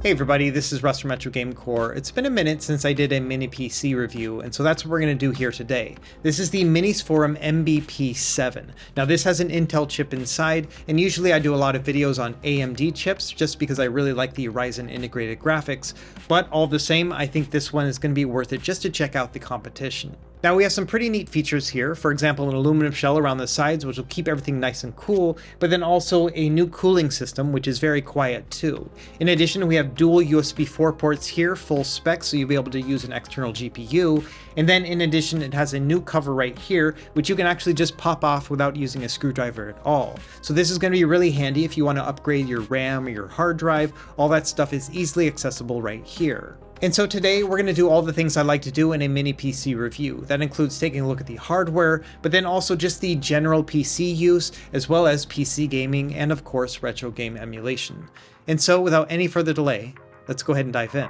Hey everybody, this is Russ from Retro Game Core. It's been a minute since I did a mini PC review, and so that's what we're going to do here today. This is the MinisForum MB7. Now this has an Intel chip inside, and usually I do a lot of videos on AMD chips just because I really like the Ryzen integrated graphics, but all the same, I think this one is going to be worth it just to check out the competition. Now we have some pretty neat features here, for example an aluminum shell around the sides which will keep everything nice and cool, but then also a new cooling system which is very quiet too. In addition, we have dual USB 4 ports here, full spec, so you'll be able to use an external GPU, and then in addition it has a new cover right here which you can actually just pop off without using a screwdriver at all. So this is going to be really handy if you want to upgrade your RAM or your hard drive. All that stuff is easily accessible right here. And so today we're going to do all the things I like to do in a mini PC review. That includes taking a look at the hardware, but then also just the general PC use, as well as PC gaming, and of course retro game emulation. And so without any further delay, let's go ahead and dive in.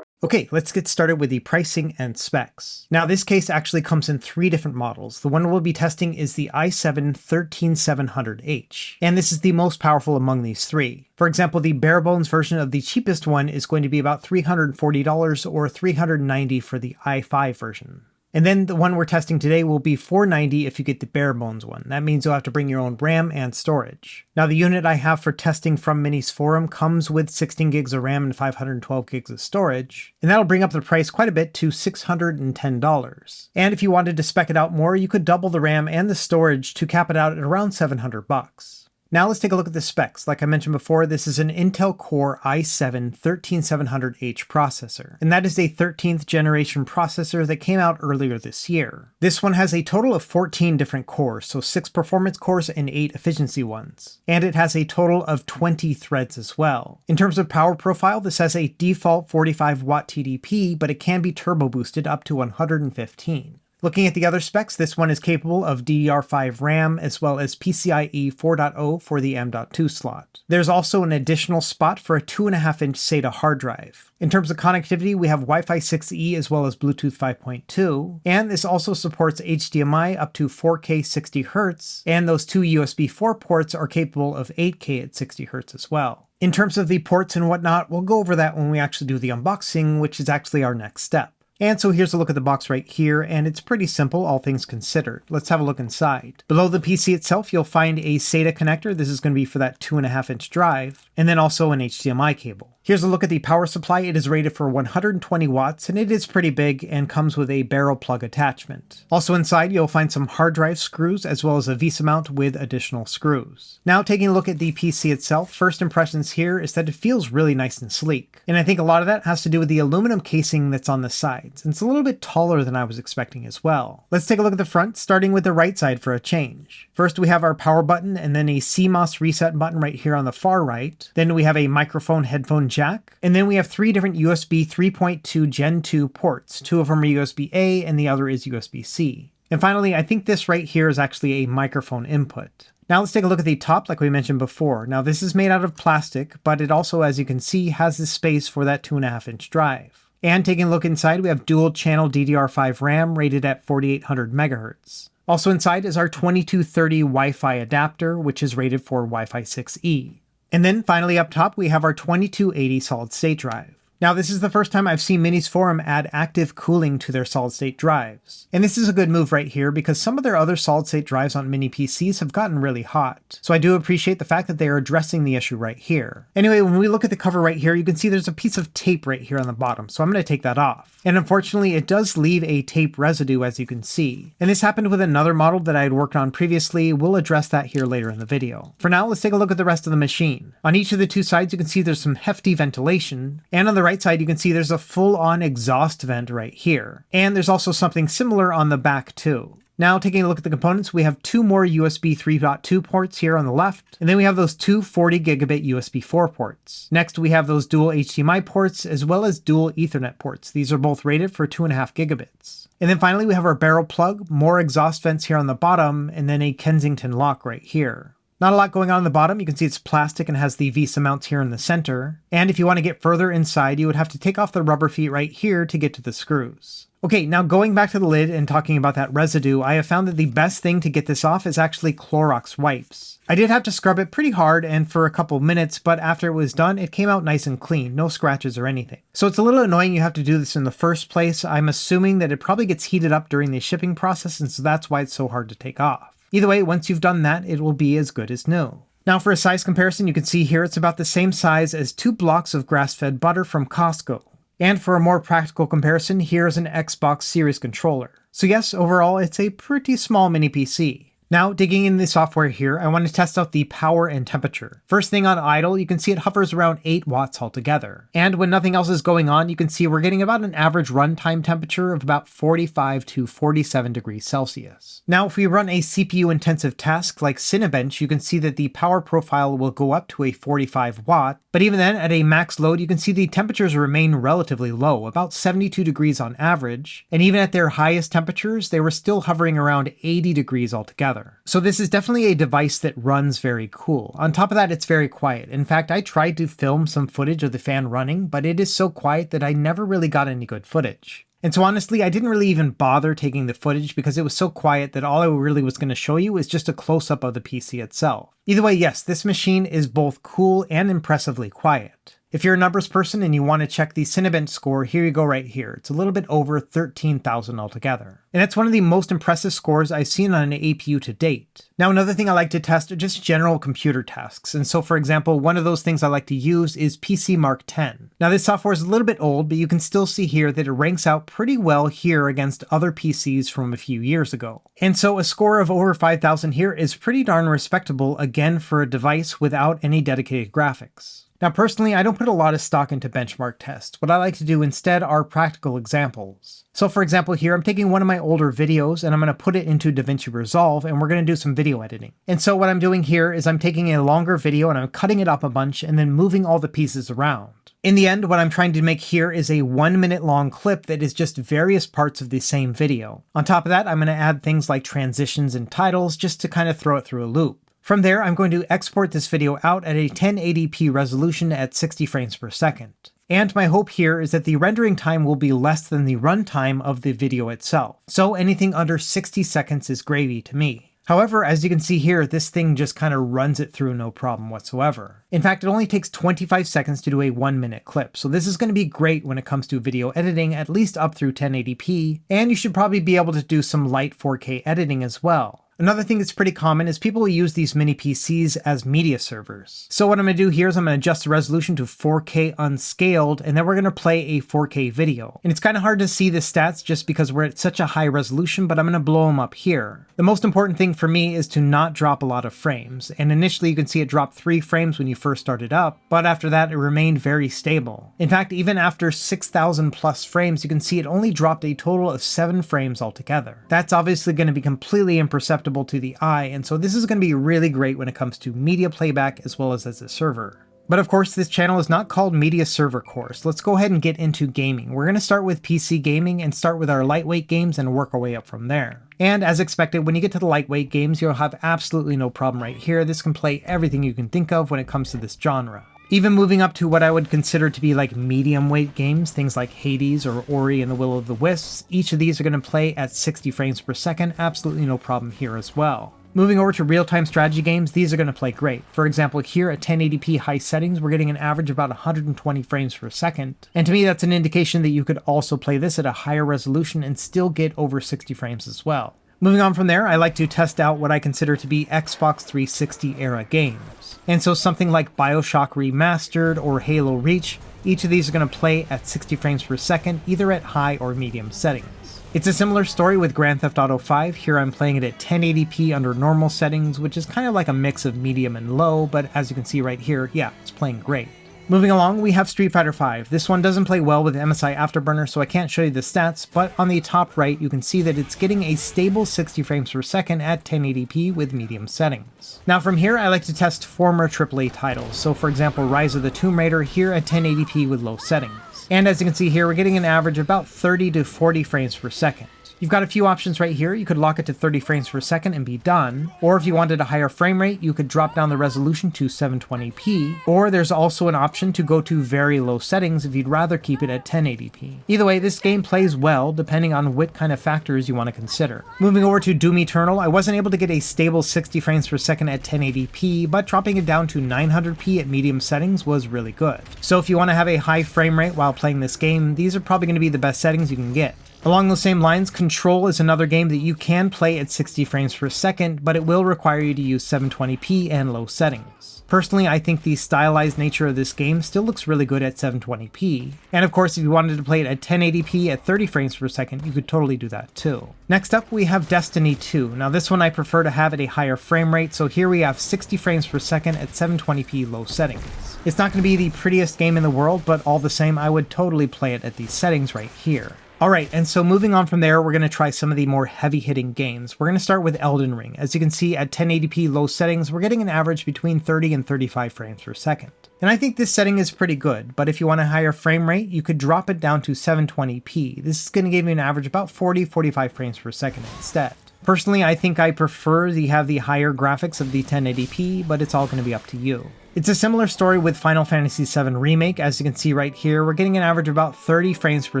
Okay, let's get started with the pricing and specs. Now this case actually comes in 3 different models. The one we'll be testing is the i7-13700H, and this is the most powerful among these 3. For example, the bare bones version of the cheapest one is going to be about $340 or $390 for the i5 version. And then the one we're testing today will be $490 if you get the bare bones one. That means you'll have to bring your own RAM and storage. Now the unit I have for testing from MinisForum comes with 16 gigs of RAM and 512 gigs of storage, and that'll bring up the price quite a bit to $610. And if you wanted to spec it out more, you could double the RAM and the storage to cap it out at around $700. Now let's take a look at the specs. Like I mentioned before, this is an Intel Core i7-13700H processor, and that is a 13th generation processor that came out earlier this year. This one has a total of 14 different cores, so 6 performance cores and 8 efficiency ones. And it has a total of 20 threads as well. In terms of power profile, this has a default 45 watt TDP, but it can be turbo boosted up to 115. Looking at the other specs, this one is capable of DDR5 RAM as well as PCIe 4.0 for the M.2 slot. There's also an additional spot for a 2.5-inch SATA hard drive. In terms of connectivity, we have Wi-Fi 6E as well as Bluetooth 5.2, and this also supports HDMI up to 4K 60Hz, and those 2 USB 4 ports are capable of 8K at 60Hz as well. In terms of the ports and whatnot, we'll go over that when we actually do the unboxing, which is actually our next step. And so here's a look at the box right here, and it's pretty simple, all things considered. Let's have a look inside. Below the PC itself, you'll find a SATA connector. This is going to be for that 2.5-inch drive, and then also an HDMI cable. Here's a look at the power supply. It is rated for 120 watts, and it is pretty big and comes with a barrel plug attachment. Also inside, you'll find some hard drive screws, as well as a VESA mount with additional screws. Now, taking a look at the PC itself, first impressions here is that it feels really nice and sleek. And I think a lot of that has to do with the aluminum casing that's on the sides. And it's a little bit taller than I was expecting as well. Let's take a look at the front, starting with the right side for a change. First, we have our power button and then a CMOS reset button right here on the far right. Then we have a microphone headphone jack. And then we have 3 different USB 3.2 Gen 2 ports. 2 of them are USB-A and the other is USB-C. And finally, I think this right here is actually a microphone input. Now let's take a look at the top like we mentioned before. Now this is made out of plastic, but it also, as you can see, has the space for that 2.5-inch drive. And taking a look inside, we have dual channel DDR5 RAM rated at 4800 MHz. Also inside is our 2230 Wi-Fi adapter, which is rated for Wi-Fi 6E. And then finally up top, we have our 2280 solid state drive. Now this is the first time I've seen MinisForum add active cooling to their solid state drives. And this is a good move right here because some of their other solid state drives on mini PCs have gotten really hot. So I do appreciate the fact that they are addressing the issue right here. Anyway, when we look at the cover right here, you can see there's a piece of tape right here on the bottom. So I'm going to take that off. And unfortunately, it does leave a tape residue as you can see. And this happened with another model that I had worked on previously. We'll address that here later in the video. For now, let's take a look at the rest of the machine. On each of the 2 sides, you can see there's some hefty ventilation. And on the right side, you can see there's a full-on exhaust vent right here. And there's also something similar on the back too. Now taking a look at the components, we have 2 more USB 3.2 ports here on the left, and then we have those 2 40 gigabit USB 4 ports. Next we have those dual HDMI ports as well as dual Ethernet ports. These are both rated for 2.5 gigabits. And then finally we have our barrel plug, more exhaust vents here on the bottom, and then a Kensington lock right here. Not a lot going on the bottom. You can see it's plastic and has the VESA mounts here in the center. And if you want to get further inside, you would have to take off the rubber feet right here to get to the screws. Okay, now going back to the lid and talking about that residue, I have found that the best thing to get this off is actually Clorox wipes. I did have to scrub it pretty hard and for a couple minutes, but after it was done, it came out nice and clean, no scratches or anything. So it's a little annoying you have to do this in the first place. I'm assuming that it probably gets heated up during the shipping process, and so that's why it's so hard to take off. Either way, once you've done that, it will be as good as new. Now for a size comparison, you can see here it's about the same size as 2 blocks of grass-fed butter from Costco. And for a more practical comparison, here's an Xbox Series controller. So yes, overall, it's a pretty small mini PC. Now, digging in the software here, I want to test out the power and temperature. First thing on idle, you can see it hovers around 8 watts altogether. And when nothing else is going on, you can see we're getting about an average runtime temperature of about 45 to 47 degrees Celsius. Now, if we run a CPU-intensive task like Cinebench, you can see that the power profile will go up to a 45 watt, but even then, at a max load, you can see the temperatures remain relatively low, about 72 degrees on average, and even at their highest temperatures, they were still hovering around 80 degrees altogether. So this is definitely a device that runs very cool. On top of that, it's very quiet. In fact, I tried to film some footage of the fan running, but it is so quiet that I never really got any good footage. And so honestly, I didn't really even bother taking the footage because it was so quiet that all I really was going to show you is just a close-up of the PC itself. Either way, yes, this machine is both cool and impressively quiet. If you're a numbers person and you want to check the Cinebench score, here you go right here. It's a little bit over 13,000 altogether. And that's one of the most impressive scores I've seen on an APU to date. Now, another thing I like to test are just general computer tasks. And so, for example, one of those things I like to use is PC Mark 10. Now, this software is a little bit old, but you can still see here that it ranks out pretty well here against other PCs from a few years ago. And so a score of over 5,000 here is pretty darn respectable, again, for a device without any dedicated graphics. Now personally, I don't put a lot of stock into benchmark tests. What I like to do instead are practical examples. So for example here, I'm taking one of my older videos and I'm going to put it into DaVinci Resolve and we're going to do some video editing. And so what I'm doing here is I'm taking a longer video and I'm cutting it up a bunch and then moving all the pieces around. In the end, what I'm trying to make here is a 1-minute long clip that is just various parts of the same video. On top of that, I'm going to add things like transitions and titles just to kind of throw it through a loop. From there, I'm going to export this video out at a 1080p resolution at 60 frames per second. And my hope here is that the rendering time will be less than the runtime of the video itself. So anything under 60 seconds is gravy to me. However, as you can see here, this thing just kind of runs it through no problem whatsoever. In fact, it only takes 25 seconds to do a 1-minute clip, so this is going to be great when it comes to video editing, at least up through 1080p, and you should probably be able to do some light 4K editing as well. Another thing that's pretty common is people use these mini PCs as media servers. So what I'm going to do here is I'm going to adjust the resolution to 4K unscaled, and then we're going to play a 4K video. And it's kind of hard to see the stats just because we're at such a high resolution, but I'm going to blow them up here. The most important thing for me is to not drop a lot of frames. And initially you can see it dropped 3 frames when you first started up, but after that it remained very stable. In fact, even after 6,000 plus frames, you can see it only dropped a total of 7 frames altogether. That's obviously going to be completely imperceptible to the eye, and so this is going to be really great when it comes to media playback as well as a server. But of course, this channel is not called Media Server Course. Let's go ahead and get into gaming. We're going to start with PC gaming and start with our lightweight games and work our way up from there. And as expected, when you get to the lightweight games, you'll have absolutely no problem right here. This can play everything you can think of when it comes to this genre. Even moving up to what I would consider to be like medium weight games, things like Hades or Ori and the Will of the Wisps, each of these are going to play at 60 frames per second, absolutely no problem here as well. Moving over to real-time strategy games, these are going to play great. For example, here at 1080p high settings, we're getting an average of about 120 frames per second. And to me, that's an indication that you could also play this at a higher resolution and still get over 60 frames as well. Moving on from there, I like to test out what I consider to be Xbox 360 era games. And so something like BioShock Remastered or Halo Reach, each of these are going to play at 60 frames per second, either at high or medium settings. It's a similar story with Grand Theft Auto 5. Here I'm playing it at 1080p under normal settings, which is kind of like a mix of medium and low, but as you can see right here, yeah, it's playing great. Moving along, we have Street Fighter V. This one doesn't play well with MSI Afterburner, so I can't show you the stats, but on the top right, you can see that it's getting a stable 60 frames per second at 1080p with medium settings. Now from here, I like to test former AAA titles. So for example, Rise of the Tomb Raider here at 1080p with low settings. And as you can see here, we're getting an average of about 30 to 40 frames per second. You've got a few options right here. You could lock it to 30 frames per second and be done, or if you wanted a higher frame rate, you could drop down the resolution to 720p, or there's also an option to go to very low settings if you'd rather keep it at 1080p. Either way, this game plays well depending on what kind of factors you want to consider. Moving over to Doom Eternal, I wasn't able to get a stable 60 frames per second at 1080p, but dropping it down to 900p at medium settings was really good. So if you want to have a high frame rate while playing this game, these are probably going to be the best settings you can get. Along those same lines, Control is another game that you can play at 60 frames per second, but it will require you to use 720p and low settings. Personally, I think the stylized nature of this game still looks really good at 720p, and of course if you wanted to play it at 1080p at 30 frames per second, you could totally do that too. Next up we have Destiny 2. Now this one I prefer to have at a higher frame rate, so here we have 60 frames per second at 720p low settings. It's not going to be the prettiest game in the world, but all the same I would totally play it at these settings right here. Alright, and so moving on from there, we're going to try some of the more heavy-hitting games. We're going to start with Elden Ring. As you can see, at 1080p low settings, we're getting an average between 30 and 35 frames per second. And I think this setting is pretty good, but if you want a higher frame rate, you could drop it down to 720p. This is going to give you an average about 40-45 frames per second instead. Personally, I think I prefer to have the higher graphics of the 1080p, but it's all going to be up to you. It's a similar story with Final Fantasy VII Remake. As you can see right here, we're getting an average of about 30 frames per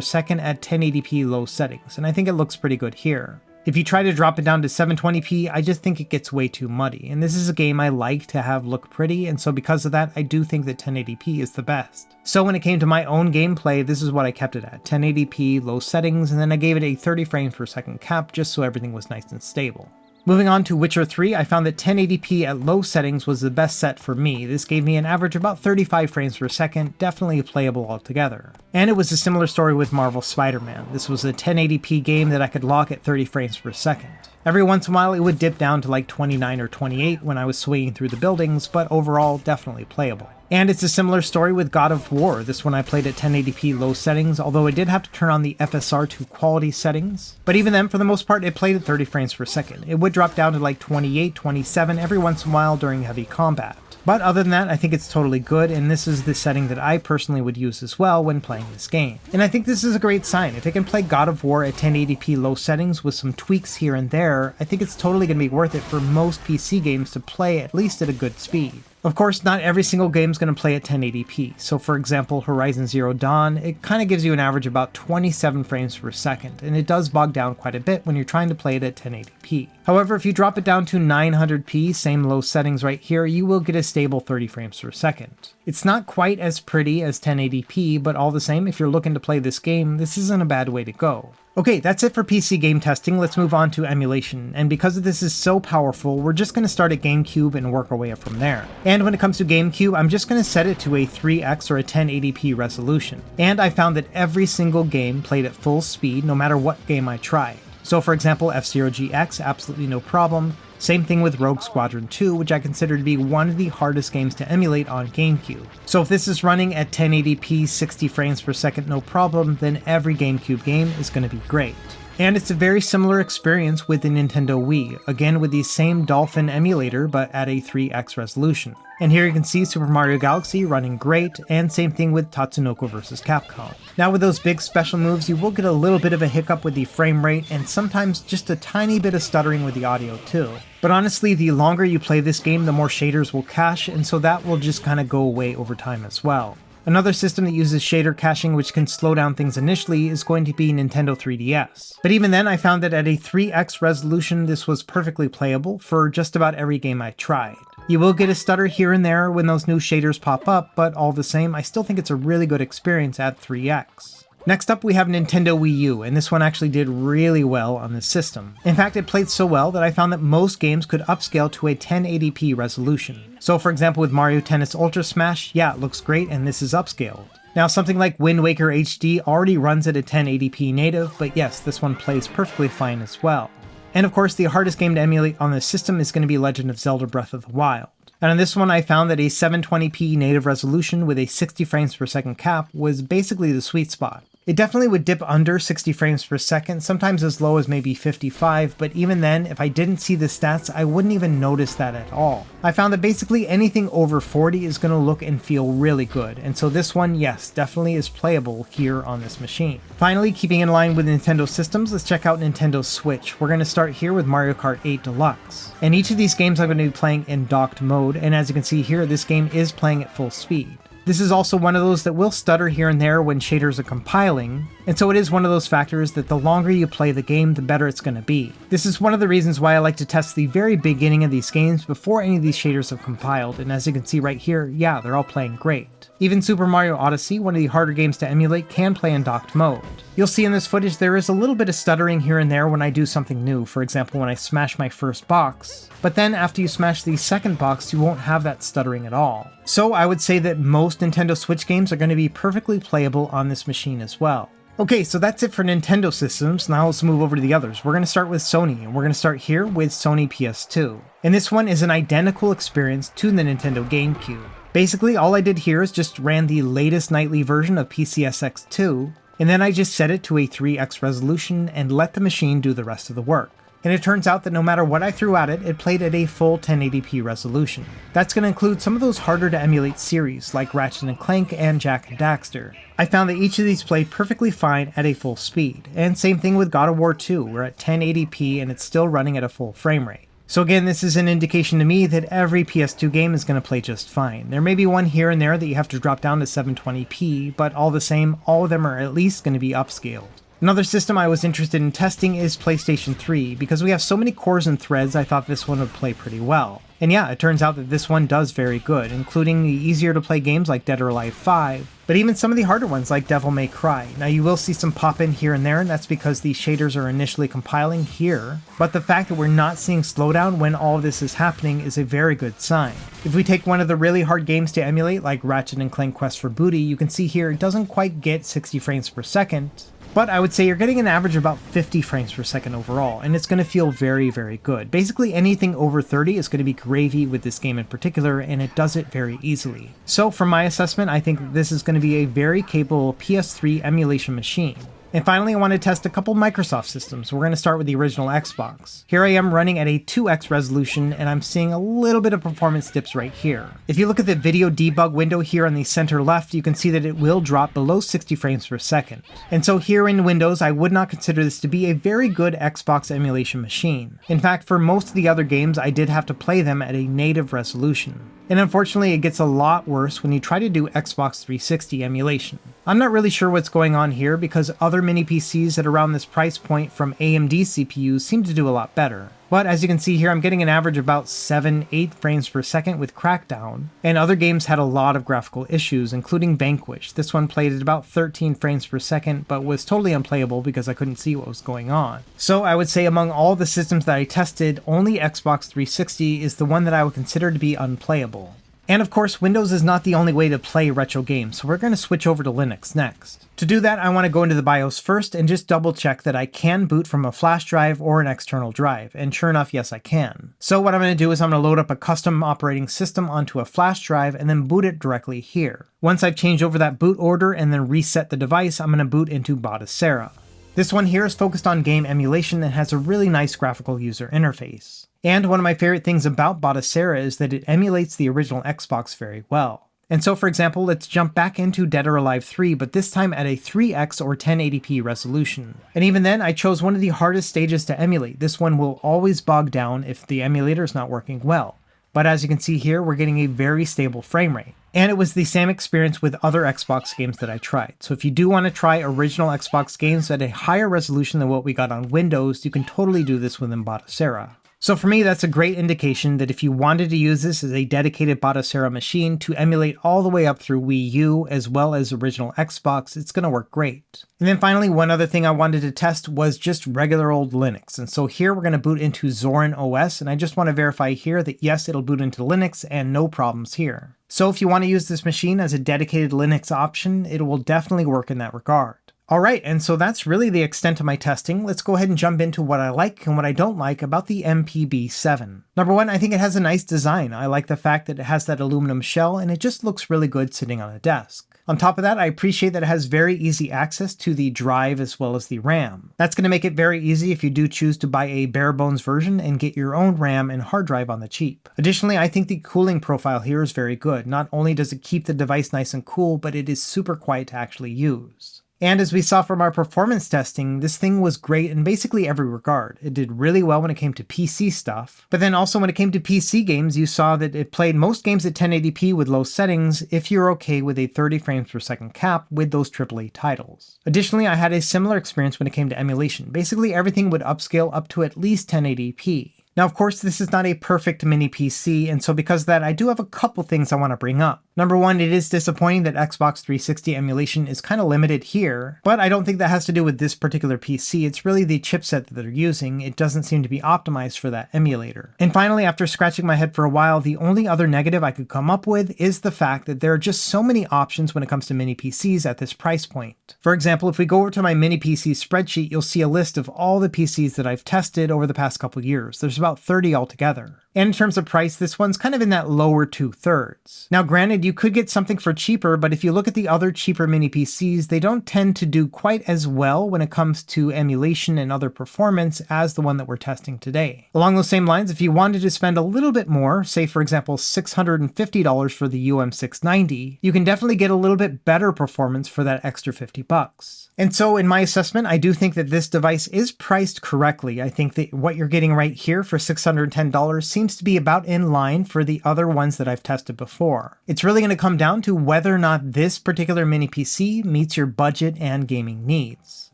second at 1080p low settings, and I think it looks pretty good here. If you try to drop it down to 720p, I just think it gets way too muddy, and this is a game I like to have look pretty, and so because of that, I do think that 1080p is the best. So when it came to my own gameplay, this is what I kept it at, 1080p low settings, and then I gave it a 30 frames per second cap just so everything was nice and stable. Moving on to Witcher 3, I found that 1080p at low settings was the best set for me. This gave me an average of about 35 frames per second, definitely playable altogether. And it was a similar story with Marvel's Spider-Man. This was a 1080p game that I could lock at 30 frames per second. Every once in a while it would dip down to like 29 or 28 when I was swinging through the buildings, but overall definitely playable. And it's a similar story with God of War. This one I played at 1080p low settings, although I did have to turn on the FSR to quality settings. But even then, for the most part, it played at 30 frames per second. It would drop down to like 28, 27 every once in a while during heavy combat. But other than that, I think it's totally good, and this is the setting that I personally would use as well when playing this game. And I think this is a great sign. If it can play God of War at 1080p low settings with some tweaks here and there, I think it's totally going to be worth it for most PC games to play at least at a good speed. Of course, not every single game is going to play at 1080p. So for example, Horizon Zero Dawn, it kind of gives you an average of about 27 frames per second, and it does bog down quite a bit when you're trying to play it at 1080p. However, if you drop it down to 900p, same low settings right here, you will get a stable 30 frames per second. It's not quite as pretty as 1080p, but all the same, if you're looking to play this game, this isn't a bad way to go. Okay, that's it for PC game testing. Let's move on to emulation. And because this is so powerful, we're just going to start at GameCube and work our way up from there. And when it comes to GameCube, I'm just going to set it to a 3x or a 1080p resolution. And I found that every single game played at full speed, no matter what game I tried. So for example, F-Zero GX, absolutely no problem. Same thing with Rogue Squadron 2, which I consider to be one of the hardest games to emulate on GameCube. So if this is running at 1080p 60 frames per second no problem, then every GameCube game is going to be great. And it's a very similar experience with the Nintendo Wii, again with the same Dolphin emulator but at a 3x resolution. And here you can see Super Mario Galaxy running great, and same thing with Tatsunoko vs. Capcom. Now with those big special moves, you will get a little bit of a hiccup with the frame rate, and sometimes just a tiny bit of stuttering with the audio too. But honestly, the longer you play this game, the more shaders will cache, and so that will just kind of go away over time as well. Another system that uses shader caching, which can slow down things initially, is going to be Nintendo 3DS. But even then, I found that at a 3x resolution, this was perfectly playable for just about every game I tried. You will get a stutter here and there when those new shaders pop up, but all the same, I still think it's a really good experience at 3x. Next up we have Nintendo Wii U, and this one actually did really well on this system. In fact, it played so well that I found that most games could upscale to a 1080p resolution. So for example with Mario Tennis Ultra Smash, yeah, it looks great and this is upscaled. Now something like Wind Waker HD already runs at a 1080p native, but yes, this one plays perfectly fine as well. And of course the hardest game to emulate on this system is going to be Legend of Zelda Breath of the Wild. And on this one I found that a 720p native resolution with a 60 frames per second cap was basically the sweet spot. It definitely would dip under 60 frames per second, sometimes as low as maybe 55, but even then, if I didn't see the stats, I wouldn't even notice that at all. I found that basically anything over 40 is going to look and feel really good, and so this one, yes, definitely is playable here on this machine. Finally, keeping in line with Nintendo systems, let's check out Nintendo Switch. We're going to start here with Mario Kart 8 Deluxe. And each of these games I'm going to be playing in docked mode, and as you can see here, this game is playing at full speed. This is also one of those that will stutter here and there when shaders are compiling, and so it is one of those factors that the longer you play the game, the better it's going to be. This is one of the reasons why I like to test the very beginning of these games before any of these shaders have compiled, and as you can see right here, yeah, they're all playing great. Even Super Mario Odyssey, one of the harder games to emulate, can play in docked mode. You'll see in this footage there is a little bit of stuttering here and there when I do something new, for example when I smash my first box, but then after you smash the second box you won't have that stuttering at all. So I would say that most Nintendo Switch games are going to be perfectly playable on this machine as well. Okay, so that's it for Nintendo systems. Now let's move over to the others. We're going to start with Sony, and we're going to start here with Sony PS2. And this one is an identical experience to the Nintendo GameCube. Basically, all I did here is just ran the latest nightly version of PCSX2, and then I just set it to a 3x resolution and let the machine do the rest of the work. And it turns out that no matter what I threw at it, it played at a full 1080p resolution. That's going to include some of those harder to emulate series like Ratchet & Clank and Jak and Daxter. I found that each of these played perfectly fine at a full speed, and same thing with God of War 2, we're at 1080p and it's still running at a full frame rate. So again, this is an indication to me that every PS2 game is going to play just fine. There may be one here and there that you have to drop down to 720p, but all the same, all of them are at least going to be upscaled. Another system I was interested in testing is PlayStation 3, because we have so many cores and threads I thought this one would play pretty well. And yeah, it turns out that this one does very good, including the easier to play games like Dead or Alive 5, but even some of the harder ones like Devil May Cry. Now you will see some pop in here and there, and that's because the shaders are initially compiling here, but the fact that we're not seeing slowdown when all of this is happening is a very good sign. If we take one of the really hard games to emulate like Ratchet & Clank Quest for Booty, you can see here it doesn't quite get 60 frames per second, but I would say you're getting an average of about 50 frames per second overall, and it's going to feel very, very good. Basically anything over 30 is going to be gravy with this game in particular, and it does it very easily. So from my assessment, I think this is going to be a very capable PS3 emulation machine. And finally, I want to test a couple Microsoft systems. We're going to start with the original Xbox. Here I am running at a 2x resolution, and I'm seeing a little bit of performance dips right here. If you look at the video debug window here on the center left, you can see that it will drop below 60 frames per second. And so here in Windows, I would not consider this to be a very good Xbox emulation machine. In fact, for most of the other games, I did have to play them at a native resolution. And unfortunately, it gets a lot worse when you try to do Xbox 360 emulation. I'm not really sure what's going on here because other mini PCs at around this price point from AMD CPUs seem to do a lot better. But as you can see here, I'm getting an average of about 7-8 frames per second with Crackdown, and other games had a lot of graphical issues, including Vanquish. This one played at about 13 frames per second, but was totally unplayable because I couldn't see what was going on. So I would say among all the systems that I tested, only Xbox 360 is the one that I would consider to be unplayable. And of course, Windows is not the only way to play retro games, so we're going to switch over to Linux next. To do that, I want to go into the BIOS first and just double check that I can boot from a flash drive or an external drive, and sure enough, yes I can. So what I'm going to do is I'm going to load up a custom operating system onto a flash drive and then boot it directly here. Once I've changed over that boot order and then reset the device, I'm going to boot into Batocera. This one here is focused on game emulation and has a really nice graphical user interface. And one of my favorite things about Batocera is that it emulates the original Xbox very well. And so for example, let's jump back into Dead or Alive 3, but this time at a 3x or 1080p resolution. And even then, I chose one of the hardest stages to emulate. This one will always bog down if the emulator is not working well. But as you can see here, we're getting a very stable frame rate. And it was the same experience with other Xbox games that I tried. So if you do want to try original Xbox games at a higher resolution than what we got on Windows, you can totally do this within Batocera. So for me, that's a great indication that if you wanted to use this as a dedicated Batocera machine to emulate all the way up through Wii U as well as original Xbox, it's going to work great. And then finally, one other thing I wanted to test was just regular old Linux. And so here we're going to boot into Zorin OS, and I just want to verify here that yes, it'll boot into Linux and no problems here. So if you want to use this machine as a dedicated Linux option, it will definitely work in that regard. Alright, and so that's really the extent of my testing. Let's go ahead and jump into what I like and what I don't like about the MPB7. Number one, I think it has a nice design. I like the fact that it has that aluminum shell and it just looks really good sitting on a desk. On top of that, I appreciate that it has very easy access to the drive as well as the RAM. That's going to make it very easy if you do choose to buy a bare bones version and get your own RAM and hard drive on the cheap. Additionally, I think the cooling profile here is very good. Not only does it keep the device nice and cool, but it is super quiet to actually use. And as we saw from our performance testing, this thing was great in basically every regard. It did really well when it came to PC stuff, but then also when it came to PC games, you saw that it played most games at 1080p with low settings if you're okay with a 30 frames per second cap with those AAA titles. Additionally, I had a similar experience when it came to emulation. Basically everything would upscale up to at least 1080p. Now, of course, this is not a perfect mini PC, and so because of that, I do have a couple things I want to bring up. Number one, it is disappointing that Xbox 360 emulation is kind of limited here, but I don't think that has to do with this particular PC. It's really the chipset that they're using. It doesn't seem to be optimized for that emulator. And finally, after scratching my head for a while, the only other negative I could come up with is the fact that there are just so many options when it comes to mini PCs at this price point. For example, if we go over to my mini PC spreadsheet, you'll see a list of all the PCs that I've tested over the past couple years. There's about 30 altogether. And in terms of price, this one's kind of in that lower 2/3. Now granted, you could get something for cheaper, but if you look at the other cheaper mini PCs, they don't tend to do quite as well when it comes to emulation and other performance as the one that we're testing today. Along those same lines, if you wanted to spend a little bit more, say for example $650 for the UM690, you can definitely get a little bit better performance for that extra $50. And so in my assessment, I do think that this device is priced correctly. I think that what you're getting right here for $610 seems to be about in line for the other ones that I've tested before. It's really going to come down to whether or not this particular mini PC meets your budget and gaming needs.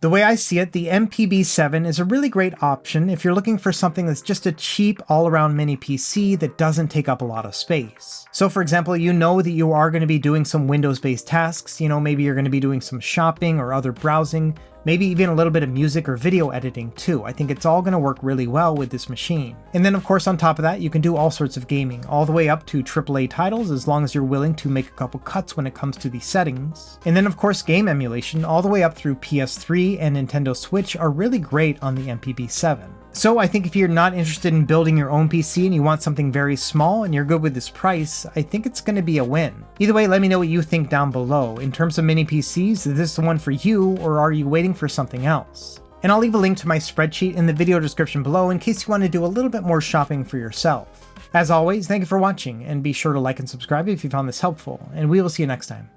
The way I see it, the MPB7 is a really great option if you're looking for something that's just a cheap all-around mini PC that doesn't take up a lot of space. So for example, you know that you are going to be doing some Windows-based tasks, maybe you're going to be doing some shopping or other browsing, maybe even a little bit of music or video editing too. I think it's all going to work really well with this machine. And then of course on top of that, you can do all sorts of gaming, all the way up to AAA titles as long as you're willing to make a couple cuts when it comes to the settings. And then of course game emulation all the way up through PS3 and Nintendo Switch are really great on the MPB7. So I think if you're not interested in building your own PC and you want something very small and you're good with this price, I think it's going to be a win. Either way, let me know what you think down below. In terms of mini PCs, is this the one for you, or are you waiting for something else? And I'll leave a link to my spreadsheet in the video description below in case you want to do a little bit more shopping for yourself. As always, thank you for watching, and be sure to like and subscribe if you found this helpful, and we will see you next time.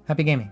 Happy gaming.